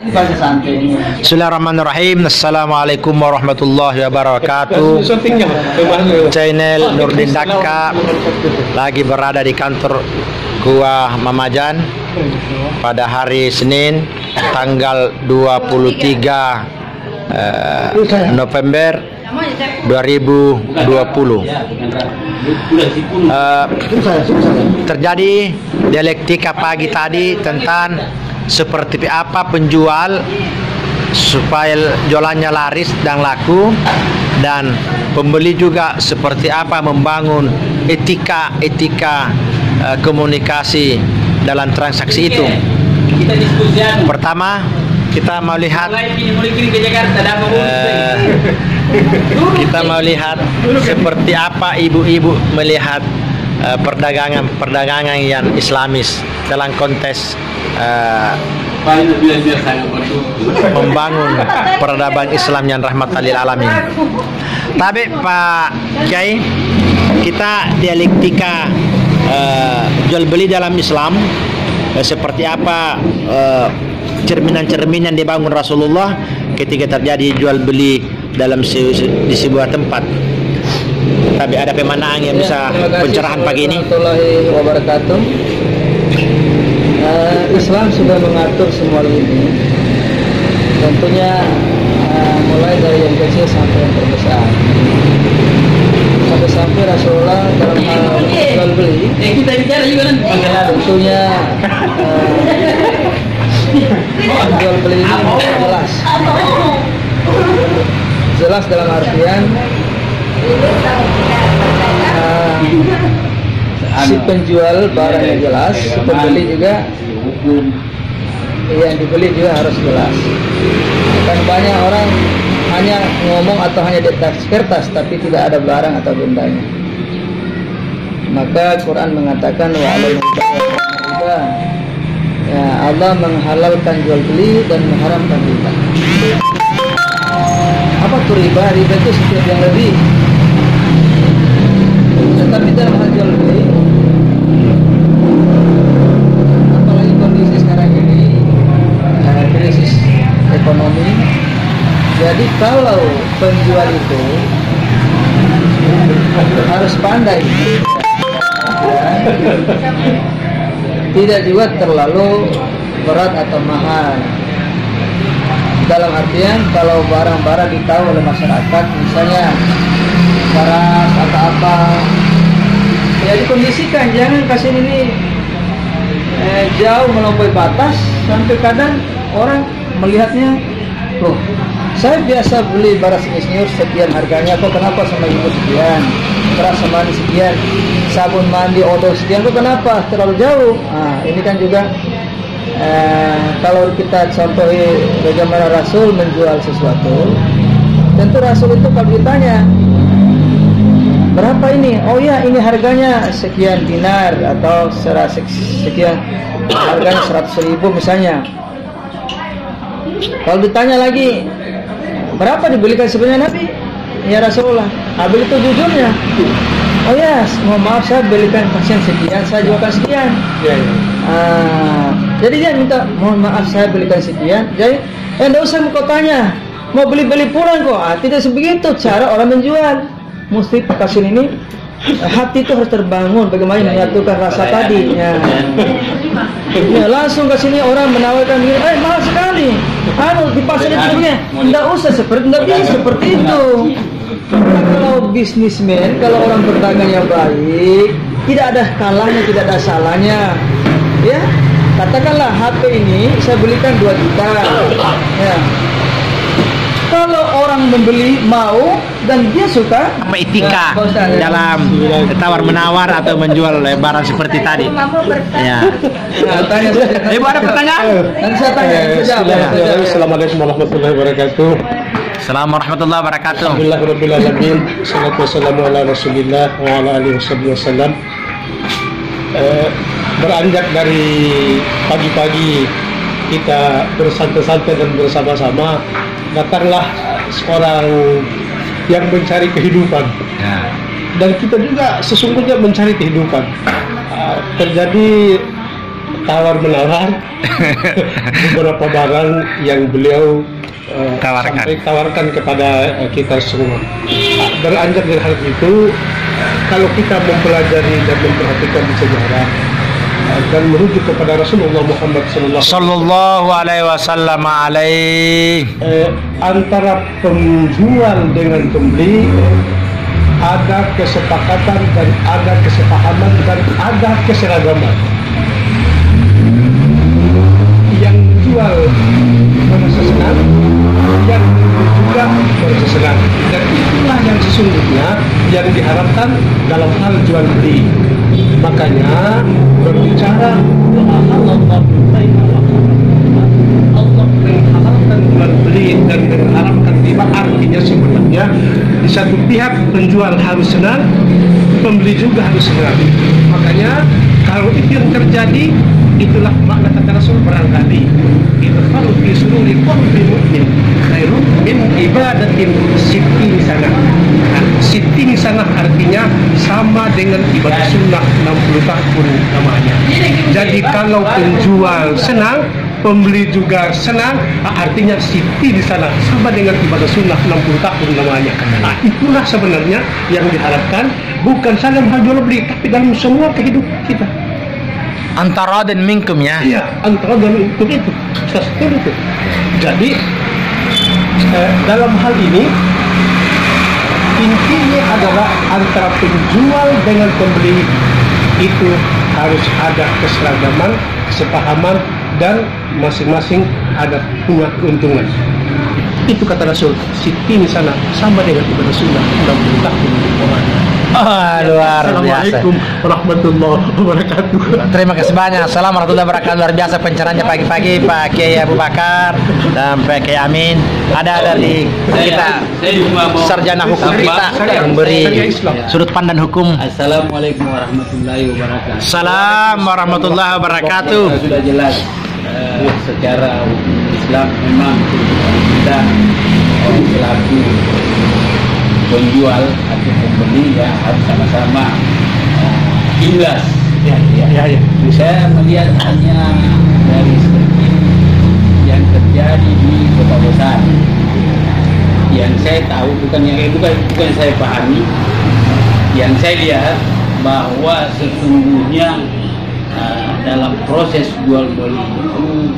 Bismillahirrahmanirrahim. Assalamualaikum warahmatullahi wabarakatuh. Channel Nurdin Daka lagi berada di kantor Gua Mamajan pada hari Senin tanggal 23 November 2020. Terjadi dialektika pagi tadi tentang seperti apa penjual supaya jualannya laris dan laku, dan pembeli juga seperti apa membangun etika komunikasi dalam transaksi itu. Pertama, kita mau lihat seperti apa ibu-ibu melihat perdagangan yang islamis dalam konteks membangun peradaban Islam yang rahmatan lil alamin. Tapi Pak Kiai, kita dialektika jual beli dalam Islam seperti apa cerminan-cerminan dibangun Rasulullah ketika terjadi jual beli dalam di sebuah tempat. Tapi ada pemandangan yang bisa pencerahan pagi ini. Warahmatullahi wabarakatuh. Islam sudah mengatur semua ini. Tentunya mulai dari yang kecil sampai yang terbesar. Sampai Rasulullah dalam hal jual beli, tentunya jual beli ini jelas dalam artian si penjual barangnya jelas, si pembeli juga yang dibeli juga harus jelas. Kan banyak orang hanya ngomong atau hanya di atas kertas tapi tidak ada barang atau bendanya. Maka Quran mengatakan wa'alal riba. Ya, Allah menghalalkan jual beli dan mengharamkan riba. Apa tuh riba? Riba itu setiap yang lebih. Tetapi dalam hal jual beli, apalagi kondisi sekarang ini krisis ekonomi, jadi kalau penjual itu harus pandai, tidak juga terlalu berat atau mahal. Dalam artian kalau barang-barang ditahu oleh masyarakat, misalnya beras atau apa, ya dikondisikan, jangan kasih ini jauh melampaui batas sampai kadang orang melihatnya, loh saya biasa beli beras ini sekian harganya, kok kenapa sama ibu sekian, beras mandi sekian, sabun mandi odol sekian, kok kenapa terlalu jauh. Nah ini kan juga kalau kita contohi bagaimana Rasul menjual sesuatu, tentu Rasul itu kalau ditanya berapa ini, oh ya ini harganya sekian dinar atau sekian harganya 100.000 misalnya. Kalau ditanya lagi berapa dibelikan sebenarnya Nabi, ya Rasulullah, Nabi itu jujurnya, oh ya mohon maaf saya belikan pasien sekian, saya jualkan sekian. Jadi dia minta mohon maaf saya belikan sekian. Jadi enggak usah kau tanya mau beli pulang kok. Tidak sebegitu cara orang menjual. Mesti kasih ini hati itu harus terbangun bagaimana menyatukan rasa tadi ya. Langsung ke sini orang menawarkan gini, mahal sekali, di pasar itu punya, tidak usah seperti itu. Kalau bisnismen, kalau orang berdagang yang baik, tidak ada kalahnya, tidak ada salahnya ya. Katakanlah HP ini saya belikan 2 juta ya. Kalau orang membeli mau dan dia suka, apa etika dalam tawar menawar atau menjual barang seperti tadi? Ya. Tanya saja. Ibu ada pertanyaan? Nanti saya tanya. Assalamualaikum warahmatullahi wabarakatuh. Assalamualaikum warahmatullahi wabarakatuh. Alhamdulillahirabbil alamin. Wassalatu wassalamu ala Rasulillah wa ala alihi wasallam. Beranjak dari pagi-pagi kita bersantai-santai dan bersama-sama, datanglah seorang yang mencari kehidupan ya. Dan kita juga sesungguhnya mencari kehidupan. Terjadi tawar menawar beberapa barang yang beliau tawarkan kepada kita semua. Beranjak dari hal itu, kalau kita mempelajari dan memperhatikan sejarah dan merujuk kepada Rasulullah Muhammad Sallallahu alaihi wasallam antara penjual dengan pembeli ada kesepakatan dan ada kesepahaman dan ada keseragaman. Yang jual merasa senang, yang juga merasa senang, dan itulah yang sesungguhnya yang diharapkan dalam hal jual beli. Makanya berbicara Allah menghalalkan jual beli dan mengharamkan riba, artinya sebenarnya di satu pihak penjual harus senang, pembeli juga harus senang. Makanya kalau itu yang terjadi, itulah makna kata Rasul barangkali idkhalu fi sururi qalbi mu'min khairun min ibadatin sittin sanah. Sittin sanah artinya sama dengan ibadah sunnah 60 tahun namanya. Jadi kalau penjual senang, pembeli juga senang, artinya sittin sanah sama dengan ibadah sunnah 60 tahun namanya. Itulah sebenarnya yang diharapkan, bukan saja hal jual beli, tapi dalam semua kehidupan kita. Antara dan minkum ya. Iya, antara dan minkum itu. Sesuatu itu. Jadi dalam hal ini intinya adalah antara penjual dengan pembeli itu harus ada keseragaman, kesepahaman, dan masing-masing ada punya keuntungan. Itu kata Rasul, sittin sana sama dengan ibadah sunnah 60 tahun. Luar biasa. Assalamualaikum warahmatullahi wabarakatuh. Terima kasih banyak. Assalamualaikum warahmatullahi wabarakatuh. Luar biasa pencerahannya pagi-pagi Pak Kiai Abu Bakar dan Pak Kiai Amin. Ada dari kita sarjana hukum kita memberi sudut pandang hukum. Assalamualaikum warahmatullahi wabarakatuh. Salam warahmatullahi wabarakatuh. Sudah jelas secara hukum Islam memang kita selaku penjual atau pembeli ya harus sama-sama ikhlas. Ya. Saya melihat hanya dari segi yang terjadi di kota besar. Yang saya tahu bukan saya pahami. Yang saya lihat bahwa sesungguhnya dalam proses jual beli itu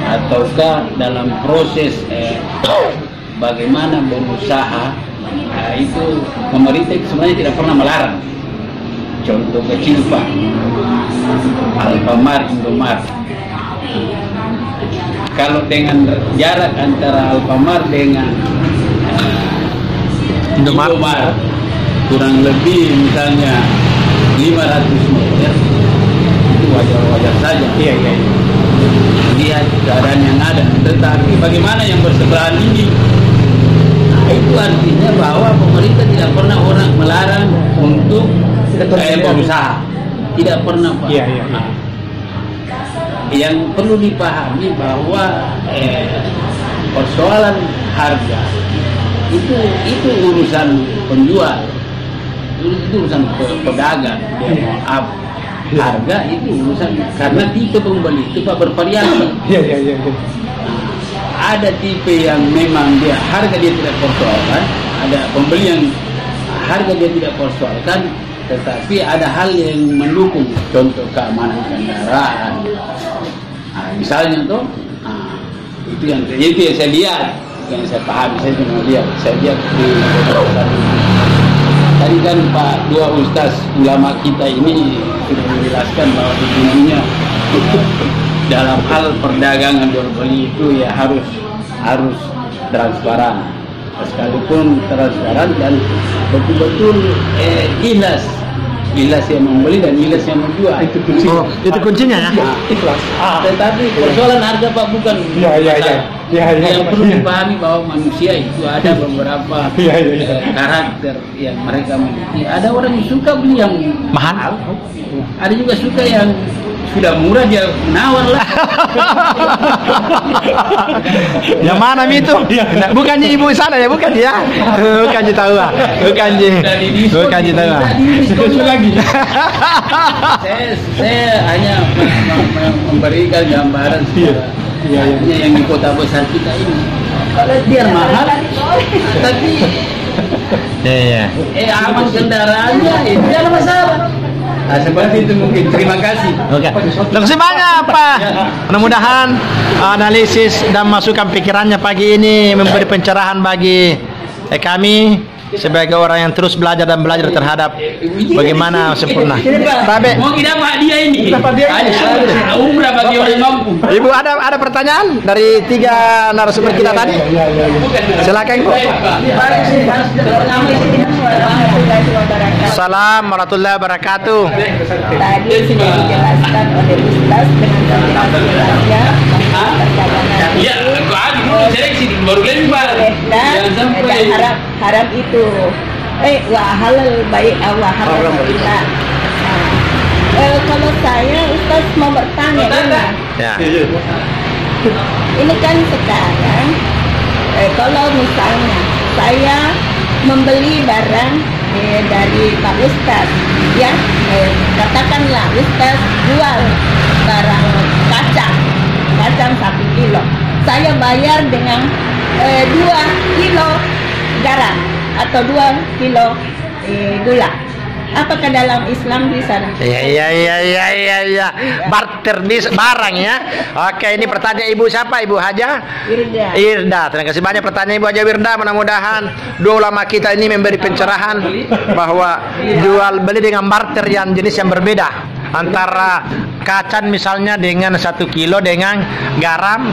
ataukah dalam proses bagaimana berusaha itu pemerintah sebenarnya tidak pernah melarang. Contoh kecil Pak, Alfamart, Indomart. Kalau dengan jarak antara Alfamart dengan Indomart kurang lebih misalnya 500 meter, itu wajar-wajar saja. Iya. Lihat keadaan yang ada. Tetapi bagaimana yang bersebelahan ini? Itu artinya bahwa pemerintah tidak pernah orang melarang untuk berusaha, tidak pernah Pak. Iya. Yang perlu dipahami bahwa persoalan harga itu urusan penjual, itu urusan pedagang. Maaf, harga itu urusan karena tipe pembeli itu Pak bervariasi. Iya. Ada tipe yang memang dia harga dia tidak persoalkan, ada pembeli yang harga dia tidak persoalkan, tetapi ada hal yang mendukung, contoh keamanan kendaraan. Misalnya tuh, itu yang saya lihat, yang saya pahami, saya lihat di tadi kan Pak dua ustaz ulama kita ini sudah menjelaskan bahwa sesungguhnya dalam hal perdagangan jual beli itu ya harus transparan, sekalipun transparan dan betul-betul ikhlas yang membeli dan ikhlas yang menjual. Itu kuncinya ya. Ikhlas. Tetapi persoalan harga Pak bukan. Yang perlu dipahami bahwa manusia itu ada beberapa karakter yang mereka miliki. Ada orang yang suka beli yang mahal, ada juga suka yang sudah murah dia menawar lah. Yang mana itu? Bukannya ibu sana ya, bukan ya? Bukan tahu ah. Bukan tahu ah. Itu lagi. Saya hanya memberikan gambaran hanya yang di kota besar kita ini. Kalau dia mahal, tapi Iya. aman kendaraannya itu tidak masalah. Nah, seperti itu mungkin. Terima kasih. Oke. Terima kasih banyak Pak. Mudah-mudahan analisis dan masukan pikirannya pagi ini memberi pencerahan bagi kami sebagai orang yang terus belajar dan belajar terhadap bagaimana sempurna. Tapi mau kita Pak dia ini. Umrah bagi orang mampu. Ibu ada pertanyaan dari 3 narasumber kita tadi? Silakan Ibu. Assalamualaikum warahmatullahi wabarakatuh. Tadi sudah dijelaskan oleh Ustaz dengan penjelasannya perdagangan Ya, dulu seleksi baru lempar. dan haram itu wa halal baik wa haram kita. Kalau saya Ustaz mau bertanya ini. Ya. Ini kan sekarang kalau misalnya saya membeli barang dari Pak Ustaz ya, katakanlah Ustaz jual barang kacang 1 kilo, saya bayar dengan 2 kilo garam atau 2 kilo gula. Apakah dalam Islam bisa? Iya. Barter barang ya. Oke, ini pertanyaan Ibu siapa? Ibu Haja Irda. Terima kasih banyak pertanyaan Ibu Haja Irda. Mudah-mudahan dua ulama kita ini memberi pencerahan bahwa jual beli dengan barter yang jenis yang berbeda antara kacang misalnya dengan 1 kilo dengan garam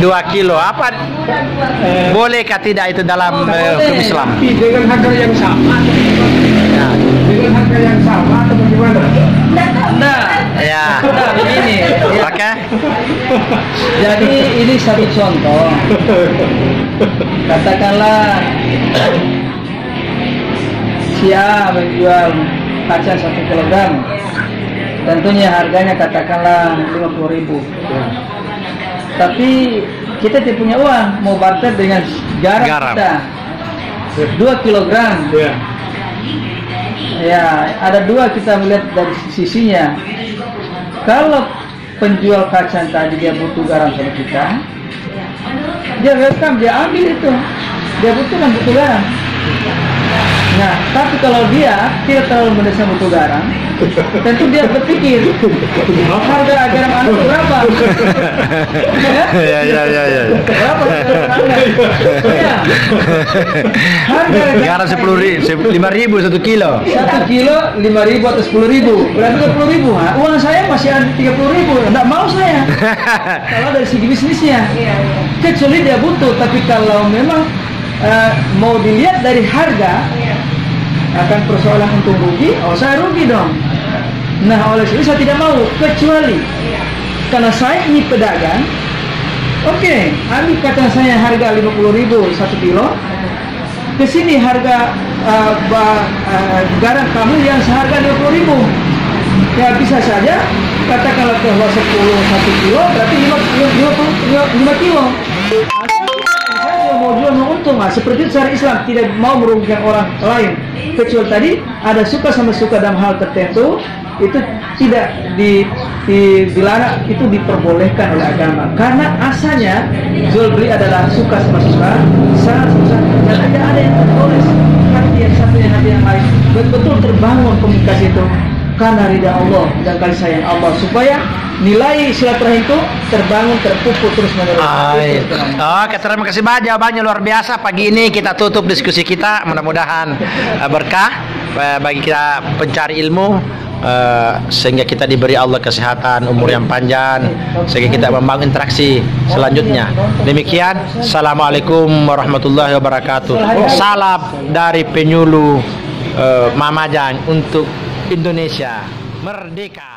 2 kilo. Apa bolehkah tidak itu dalam hukum Islam? Dengan harga yang sama. Ya. Dengan harga yang sama atau bagaimana? Ya. Begini. Oke. Jadi ini satu contoh. Katakanlah si A menjual kacang 1 kilogram. Tentunya harganya katakanlah 50.000. Tapi kita tidak punya uang, mau barter dengan garam. Kita 2 kilogram. Ya, ada 2 kita melihat dari sisinya. Kalau penjual kacang tadi dia butuh garam sama kita, dia welcome, dia ambil itu. Dia butuh garam. Nah, tapi kalau dia tidak terlalu mendesak butuh garam, tentu dia berpikir harga garam anu berapa? Ya. Berapa harga? Ya. Harga Garam 5.000 1 kilo. 1 kilo 5.000 atau 10.000, berarti 20.000. Nah, uang saya masih ada 30.000, tidak mau saya. Kalau dari segi bisnisnya, kecuali dia butuh. Tapi kalau memang mau dilihat dari harga, akan persoalan untung rugi, saya rugi dong. Nah, oleh itu saya tidak mau, kecuali karena saya ini pedagang. Oke, ambil kacang saya harga 50.000 1 kilo. Kesini harga garam kamu yang seharga 20.000. Ya bisa saja katakanlah bahwa 1 kilo berarti 5 kilo. Saya mau jual mau untung, seperti itu secara Islam, tidak mau merugikan orang lain. Kecuali tadi ada suka sama suka dalam hal tertentu, itu tidak dilarang, itu diperbolehkan oleh agama. Karena asalnya jual beli adalah suka sama suka, sangat susah, dan tidak ada yang tertulis hati yang satu yang hati yang lain. Betul-betul terbangun komunikasi itu karena ridha Allah dan kasih sayang Allah, supaya nilai silaturahim itu terbangun, terpupuk terus menerus. Oke, terima kasih banyak, jawabannya luar biasa. Pagi ini kita tutup diskusi kita, mudah-mudahan berkah bagi kita pencari ilmu, sehingga kita diberi Allah kesehatan, umur yang panjang, sehingga kita membangun interaksi selanjutnya. Demikian, assalamualaikum warahmatullahi wabarakatuh. Salam dari penyuluh Mamajang untuk Indonesia Merdeka.